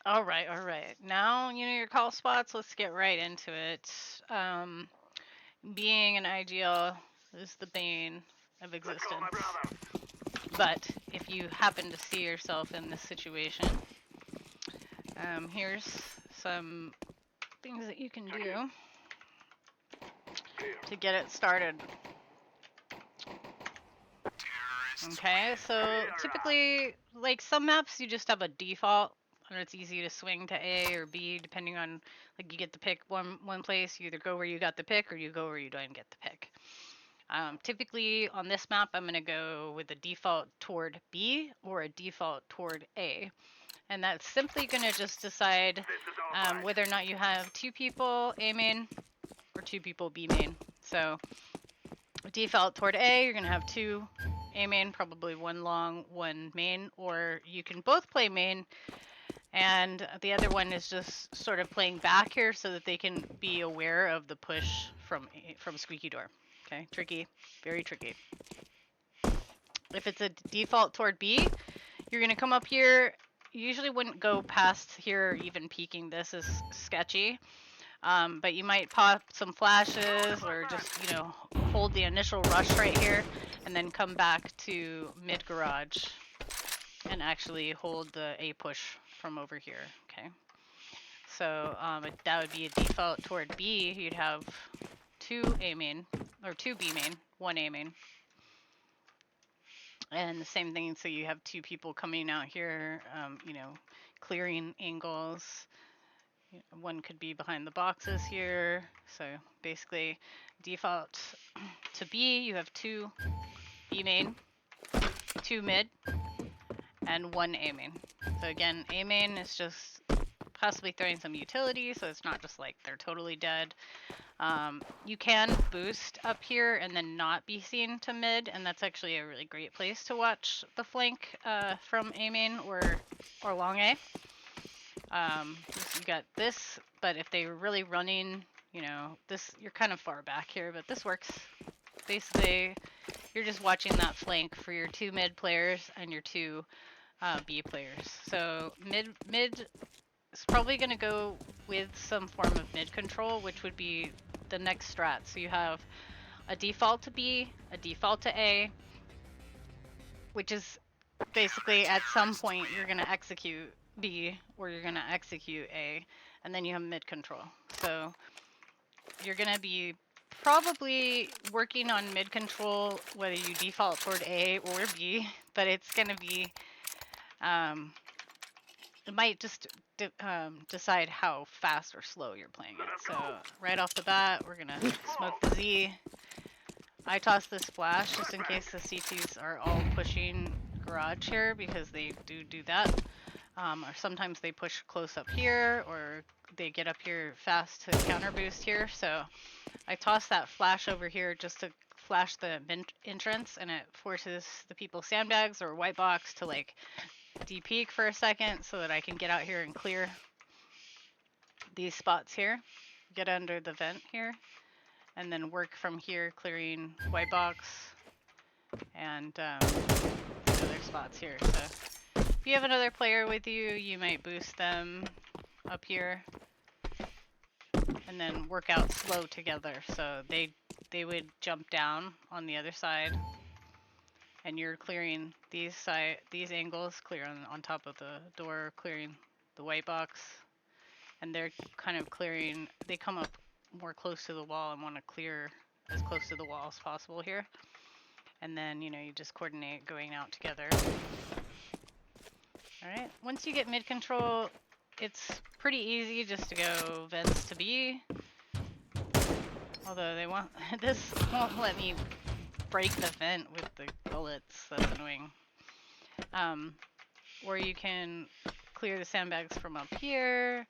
All right, all right. Now you know your call spots. Let's get right into it. Being an ideal is the bane of existence. But if you happen to see yourself in this situation, here's some things that you can do to get it started. Okay, so typically, like some maps, you just have a default, and it's easy to swing to A or B depending on, like, you get the pick one place. You either go where you got the pick or you go where you don't get the pick. Typically on this map, I'm gonna go with a default toward B or a default toward A, and that's simply gonna just decide whether or not you have two people A main or two people B main. So default toward A, you're gonna have two A main, probably one long, one main, or you can both play main, and the other one is just sort of playing back here so that they can be aware of the push from Squeaky Door. Okay, tricky, very tricky. If it's a default toward B, you're gonna come up here. You usually wouldn't go past here, or even peeking. This is sketchy. But you might pop some flashes or just, you know, hold the initial rush right here and then come back to mid garage and actually hold the A push from over here, okay? So that would be a default toward B. You'd have two A main, or two B main, one A main. And the same thing, so you have two people coming out here, you know, clearing angles. One could be behind the boxes here. So basically, default to B, you have two B main, two mid, and one A main. So again, A main is just possibly throwing some utility, so it's not just like they're totally dead. You can boost up here and then not be seen to mid, and that's actually a really great place to watch the flank from A main or long A. You got this, but if they were really running, you know, this, you're kind of far back here, but this works. Basically, you're just watching that flank for your two mid players and your two B players. So mid is probably going to go with some form of mid control, which would be the next strat. So you have a default to B, a default to A, which is basically at some point you're going to execute B or you're going to execute A, and then you have mid control. So you're going to be probably working on mid control whether you default toward A or B, but it's going to be, it might just decide how fast or slow you're playing it. So right off the bat, we're going to smoke the Z. I toss this flash just in case the CTs are all pushing garage here, because they do that. Or sometimes they push close up here, or they get up here fast to counter boost here. So I toss that flash over here just to flash the entrance, and it forces the people sandbags or white box to like de-peek for a second so that I can get out here and clear these spots here, get under the vent here, and then work from here clearing white box and other spots here. So if you have another player with you, you might boost them up here and then work out slow together. So they would jump down on the other side, and you're clearing these angles, clear on top of the door, clearing the white box, and they're kind of clearing. They come up more close to the wall and want to clear as close to the wall as possible here. And then, you know, you just coordinate going out together. All right, once you get mid control, it's pretty easy just to go vents to B. Although this won't let me break the vent with the bullets, that's annoying. Or you can clear the sandbags from up here.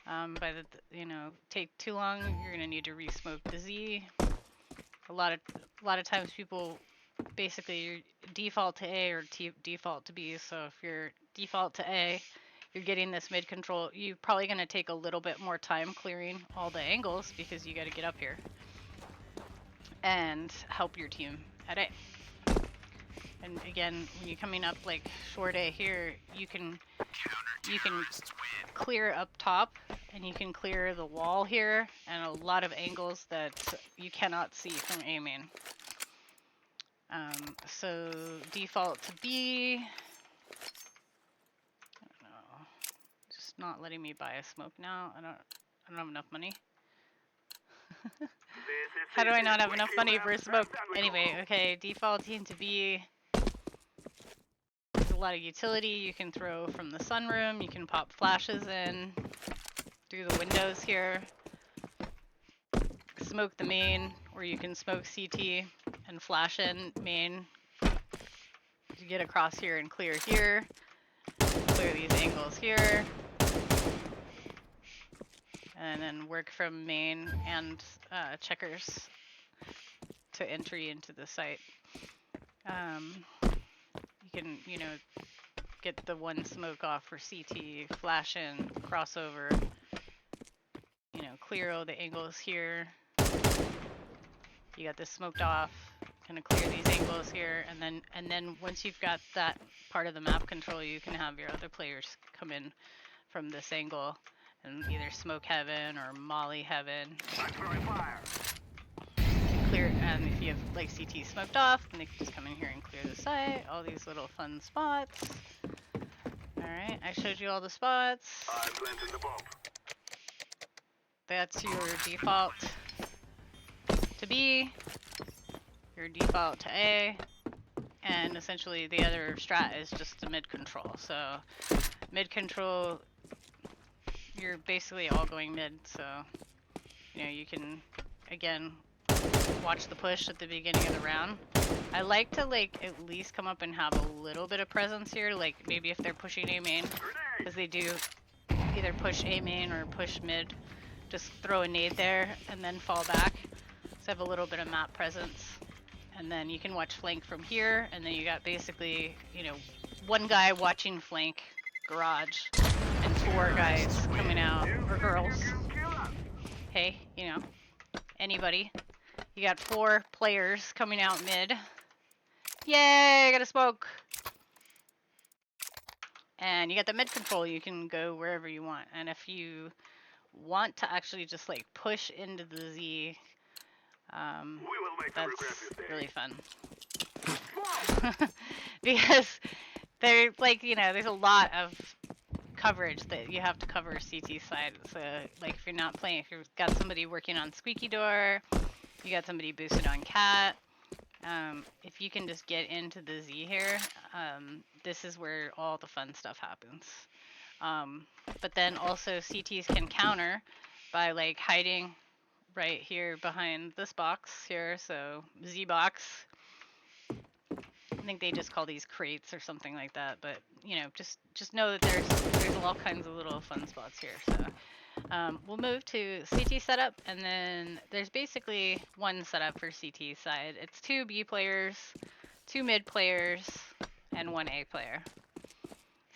By the, you know, take too long, you're gonna need to re-smoke the Z. A lot of times people basically your default to A or default to B. So if you're default to A, you're getting this mid control. You're probably gonna take a little bit more time clearing all the angles because you got to get up here and help your team at A. And again, when you're coming up like short A here, you can you can clear up top, and you can clear the wall here, and a lot of angles that you cannot see from A main. So default to B. No, just not letting me buy a smoke now. I don't have enough money. How do I not have enough money for a smoke? Anyway, okay, defaulting to B. There's a lot of utility you can throw from the sunroom. You can pop flashes in through the windows here. Smoke the main, or you can smoke CT and flash in main. You get across here and clear here. Clear these angles here. And then work from main and checkers to entry into the site. You can, get the one smoke off for CT, flash in, crossover, clear all the angles here. You got this smoked off, kind of clear these angles here, and then once you've got that part of the map control, you can have your other players come in from this angle and either smoke heaven or molly heaven. Clear, and if you have like CT smoked off, then they can just come in here and clear the site. All these little fun spots. Alright, I showed you all the spots. That's your default to B, your default to A, and essentially the other strat is just the mid control. So mid control, you're basically all going mid, so you can again watch the push at the beginning of the round. I like to at least come up and have a little bit of presence here, like maybe if they're pushing A main, because they do either push A main or push mid, just throw a nade there and then fall back. So have a little bit of map presence. And then you can watch flank from here, and then you got basically, one guy watching flank garage and 4 guys coming out, or girls. Hey, anybody. You got 4 players coming out mid. Yay, I got a smoke. And you got the mid control, you can go wherever you want. And if you want to actually just push into the Z, that's really fun. Because they're there's a lot of coverage that you have to cover CT side. So if you're not playing, if you've got somebody working on squeaky door, you got somebody boosted on cat, if you can just get into the Z here, this is where all the fun stuff happens. But then also CTs can counter by hiding right here behind this box here, so Z box. I think they just call these crates or something like that, but just know that there's all kinds of little fun spots here. So we'll move to CT setup, and then there's basically one setup for CT side. It's 2 B players, 2 mid players, and 1 A player.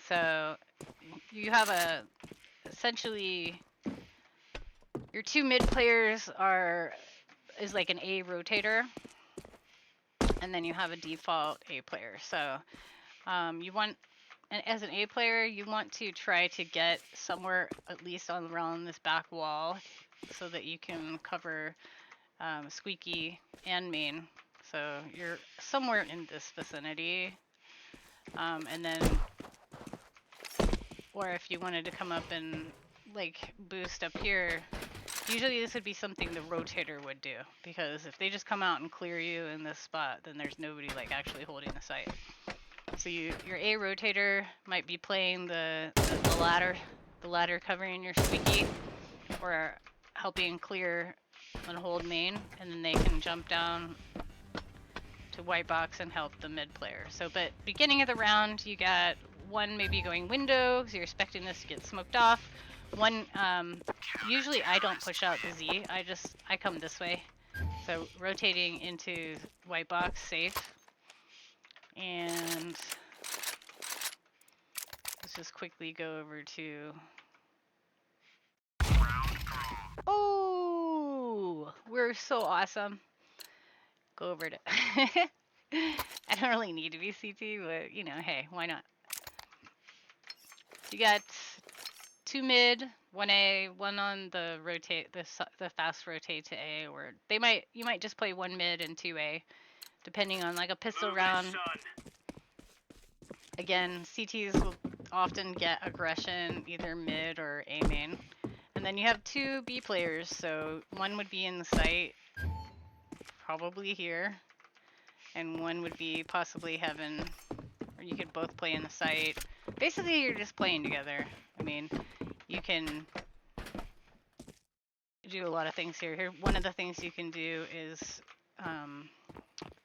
So you have essentially your 2 mid players is like an A rotator, and then you have a default A player. So you want, and as an A player, you want to try to get somewhere at least around this back wall so that you can cover squeaky and main. So you're somewhere in this vicinity. And then, or if you wanted to come up and boost up here, usually this would be something the rotator would do, because if they just come out and clear you in this spot, then there's nobody actually holding the site. So your A rotator might be playing the ladder covering your squeaky, or helping clear and hold main, and then they can jump down to white box and help the mid player. So, but beginning of the round, you got one maybe going window, because you're expecting this to get smoked off. One, usually I don't push out the Z, I come this way. So rotating into white box, safe. And let's just quickly go over to... Oh, we're so awesome. Go over to... I don't really need to be CT, but hey, why not? You got 2 mid, 1 A, 1 on the rotate, the fast rotate to A, or you might just play 1 mid and 2 A, depending on like a pistol round. Again, CTs will often get aggression either mid or A main. And then you have 2 B players, so one would be in the site, probably here, and one would be possibly heaven, or you could both play in the site. Basically, you're just playing together. I mean, you can do a lot of things here. Here, one of the things you can do is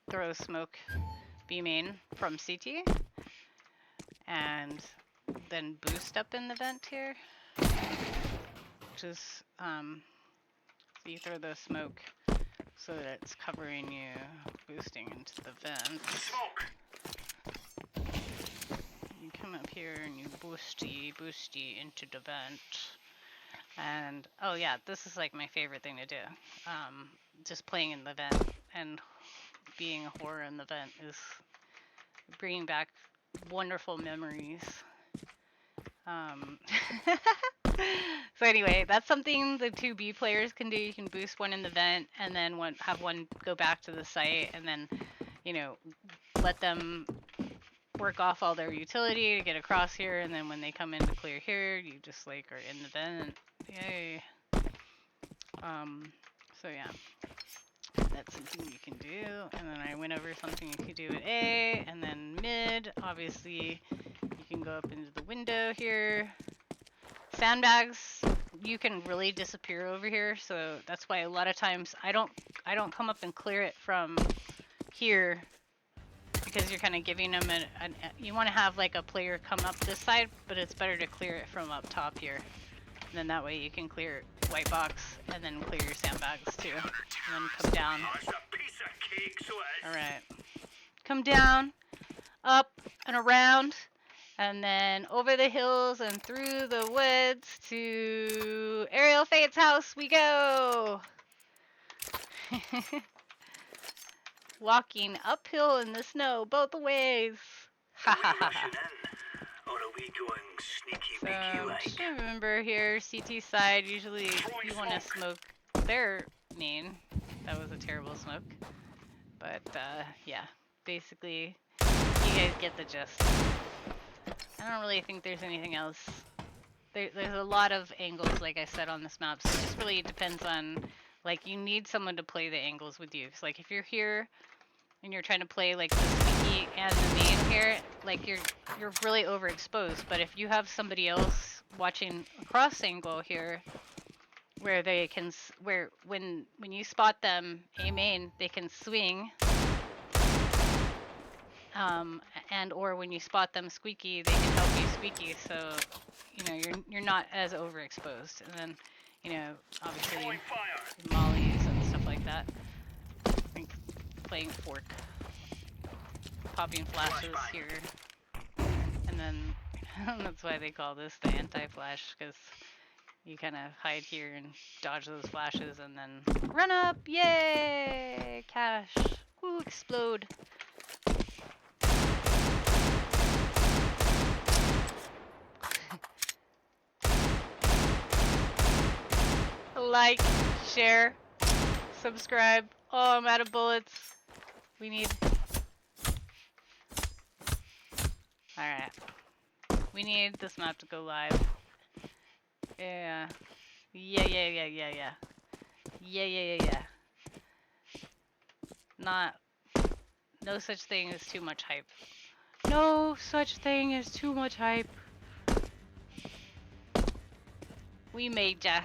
throw smoke B main from CT, and then boost up in the vent here, which is so you throw the smoke so that it's covering you, boosting into the vent. You come up here and you boosty into the vent. And oh yeah, this is like my favorite thing to do. Just playing in the vent and being a whore in the vent is bringing back wonderful memories. So anyway, that's something the 2 B players can do. You can boost one in the vent and then have one go back to the site, and then, you know, let them work off all their utility to get across here, and then when they come in to clear here, you just like are in the vent. Yay. So yeah, that's something you can do. And then I went over something you could do at A, and then mid, obviously you can go up into the window here. Sandbags, you can really disappear over here, so that's why a lot of times I don't come up and clear it from here, because you're kind of giving them you want to have like a player come up this side, but it's better to clear it from up top here. And then that way you can clear white box and then clear your sandbags too. And then come down. Alright. Come down, up and around, and then over the hills and through the woods to Ariel Fate's house we go! Walking uphill in the snow both ways. Ha ha ha ha. So just remember here, CT side, usually you want to smoke their main. That was a terrible smoke. But yeah, basically you guys get the gist. I don't really think there's anything else. There's a lot of angles, like I said, on this map, so it just really depends on, like, you need someone to play the angles with you. So like if you're here and you're trying to play like the sneaky and the main here, like you're really overexposed. But if you have somebody else watching a cross angle here, where they can, when you spot them A main, they can swing, and or when you spot them squeaky, they can help you squeaky. So you know you're not as overexposed. And then you know obviously mollies and stuff like that. Playing fork, popping flashes here, and then that's why they call this the anti-flash, because you kind of hide here and dodge those flashes and then run up. Yay! Cash. Woo! Explode. Like, share, subscribe. Oh, I'm out of bullets. We need... Alright. We need this map to go live. Yeah. Yeah. No such thing as too much hype. No such thing as too much hype. We made ya.